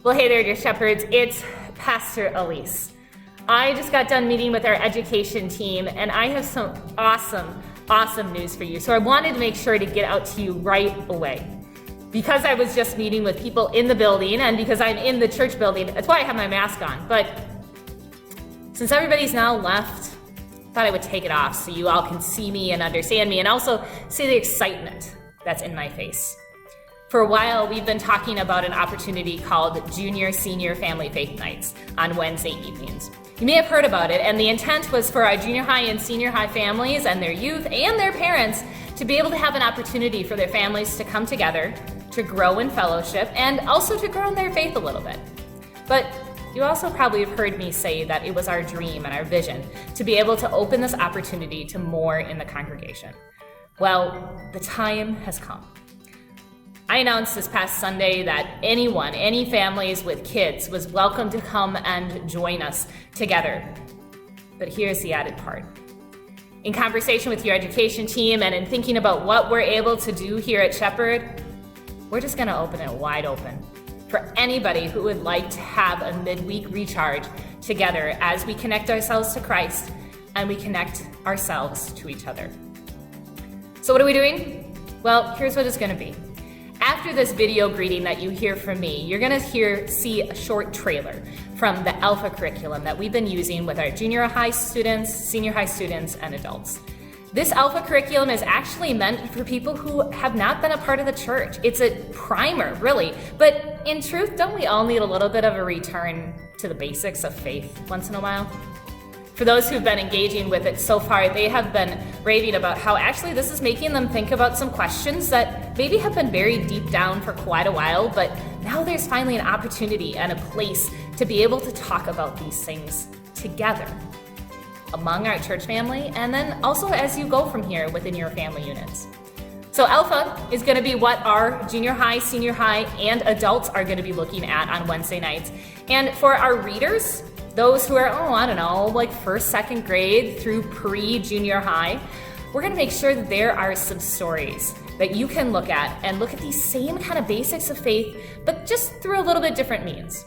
Well, hey there, dear shepherds. It's Pastor Aleese. I just got done meeting with our education team, and I have some awesome news for you. So I wanted to make sure to get out to you right away. Because I was just meeting with people in the building, and because I'm in the church building, that's why I have my mask on. But since everybody's now left, I thought I would take it off so you all can see me and understand me, and also see the excitement that's in my face. For a while, we've been talking about an opportunity called Junior Senior Family Faith Nights on Wednesday evenings. You may have heard about it, and the intent was for our junior high and senior high families and their youth and their parents to be able to have an opportunity for their families to come together, to grow in fellowship, and also to grow in their faith a little bit. But you also probably have heard me say that it was our dream and our vision to be able to open this opportunity to more in the congregation. Well, the time has come. I announced this past Sunday that any families with kids was welcome to come and join us together. But here's the added part. In conversation with your education team and in thinking about what we're able to do here at Shepherd, we're just going to open it wide open for anybody who would like to have a midweek recharge together as we connect ourselves to Christ and we connect ourselves to each other. So what are we doing? Well, here's what it's going to be. After this video greeting that you hear from me, you're going to see a short trailer from the Alpha curriculum that we've been using with our junior high students, senior high students, and adults. This Alpha curriculum is actually meant for people who have not been a part of the church. It's a primer, really. But in truth, don't we all need a little bit of a return to the basics of faith once in a while? For those who've been engaging with it so far, they have been raving about how actually this is making them think about some questions that maybe have been buried deep down for quite a while, but now there's finally an opportunity and a place to be able to talk about these things together among our church family, and then also as you go from here within your family units. So Alpha is going to be what our junior high, senior high, and adults are going to be looking at on Wednesday nights. And for our readers, those who are, like first, second grade through pre-junior high, we're going to make sure that there are some stories that you can look at and look at these same kind of basics of faith, but just through a little bit different means.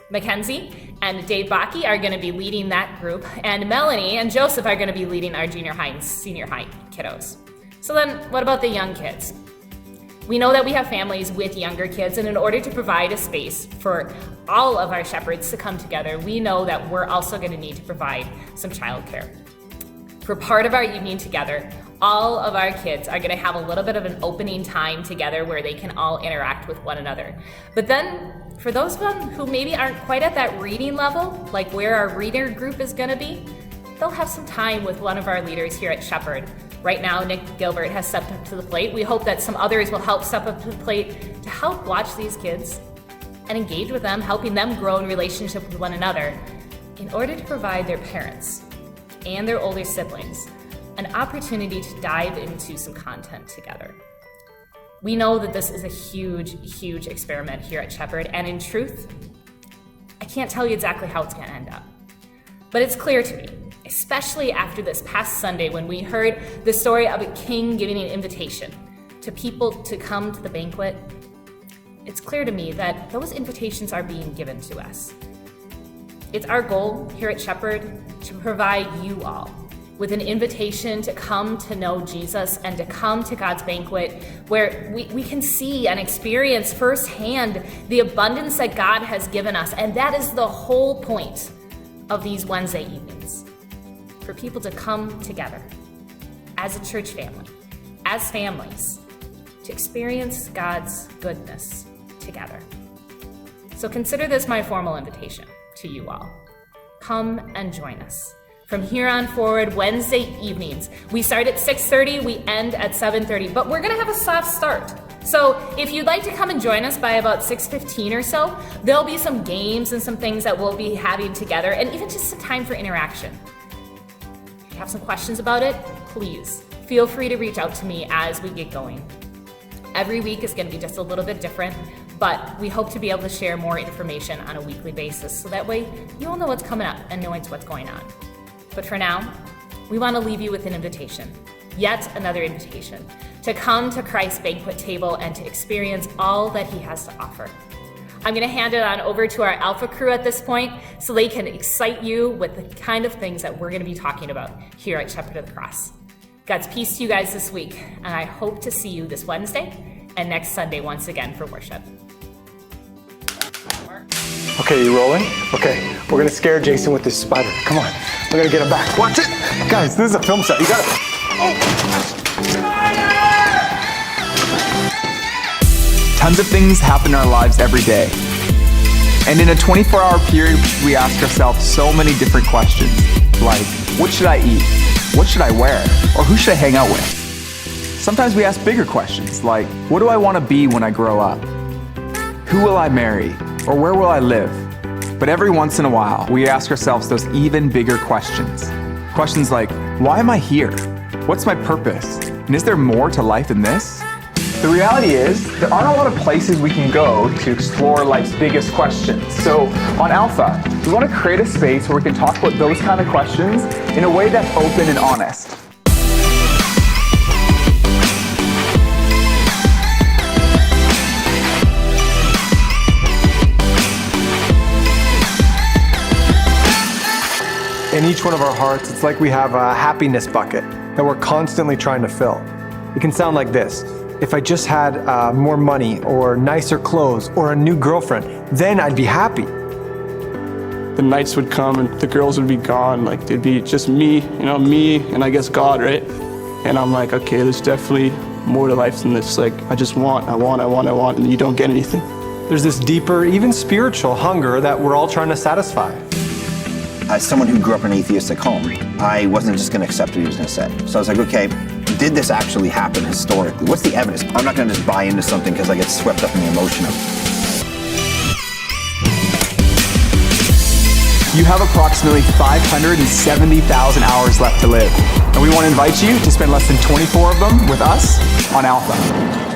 Mackenzie and Dave Bakke are going to be leading that group, and Melanie and Joseph are going to be leading our junior high and senior high kiddos. So then, what about the young kids? We know that we have families with younger kids, and in order to provide a space for all of our shepherds to come together, we know that we're also going to need to provide some childcare. For part of our evening together, all of our kids are going to have a little bit of an opening time together where they can all interact with one another. But then, for those of them who maybe aren't quite at that reading level, like where our reader group is going to be, they'll have some time with one of our leaders here at Shepherd. Right now, Nick Gilbert has stepped up to the plate. We hope that some others will help step up to the plate to help watch these kids and engage with them, helping them grow in relationship with one another in order to provide their parents and their older siblings an opportunity to dive into some content together. We know that this is a huge experiment here at Shepherd, and in truth, I can't tell you exactly how it's going to end up. But it's clear to me, especially after this past Sunday when we heard the story of a king giving an invitation to people to come to the banquet, it's clear to me that those invitations are being given to us. It's our goal here at Shepherd to provide you all with an invitation to come to know Jesus and to come to God's banquet where we can see and experience firsthand the abundance that God has given us. And that is the whole point of these Wednesday evenings. For people to come together as a church family, as families, to experience God's goodness together. So consider this my formal invitation to you all. Come and join us. From here on forward, Wednesday evenings, we start at 6:30, we end at 7:30, but we're gonna have a soft start. So if you'd like to come and join us by about 6:15 or so, there'll be some games and some things that we'll be having together, and even just some time for interaction. If you have some questions about it, please feel free to reach out to me as we get going. Every week is gonna be just a little bit different, but we hope to be able to share more information on a weekly basis, so that way you all know what's coming up and know what's going on. But for now, we want to leave you with an invitation, yet another invitation, to come to Christ's banquet table and to experience all that he has to offer. I'm going to hand it on over to our Alpha crew at this point so they can excite you with the kind of things that we're going to be talking about here at Shepherd of the Cross. God's peace to you guys this week, and I hope to see you this Wednesday and next Sunday once again for worship. Okay, you rolling? Okay, we're gonna scare Jason with this spider. Come on, we're gonna get him back. Watch it! Guys, this is a film set. You got it. Tons of things happen in our lives every day. And in a 24-hour period, we ask ourselves so many different questions, like, what should I eat? What should I wear? Or who should I hang out with? Sometimes we ask bigger questions, like, what do I want to be when I grow up? Who will I marry? Or where will I live? But every once in a while, we ask ourselves those even bigger questions. Questions like, why am I here? What's my purpose? And is there more to life than this? The reality is, there aren't a lot of places we can go to explore life's biggest questions. So on Alpha, we want to create a space where we can talk about those kind of questions in a way that's open and honest. In each one of our hearts, it's like we have a happiness bucket that we're constantly trying to fill. It can sound like this. If I just had more money or nicer clothes or a new girlfriend, then I'd be happy. The nights would come and the girls would be gone. Like, it'd be just me and I guess God, right? And I'm like, okay, there's definitely more to life than this. Like, I want, and you don't get anything. There's this deeper, even spiritual hunger that we're all trying to satisfy. As someone who grew up in an atheistic home, I wasn't just going to accept what he was going to say. So I was like, okay, did this actually happen historically? What's the evidence? I'm not going to just buy into something because I get swept up in the emotion of it. You have approximately 570,000 hours left to live. And we want to invite you to spend less than 24 of them with us on Alpha.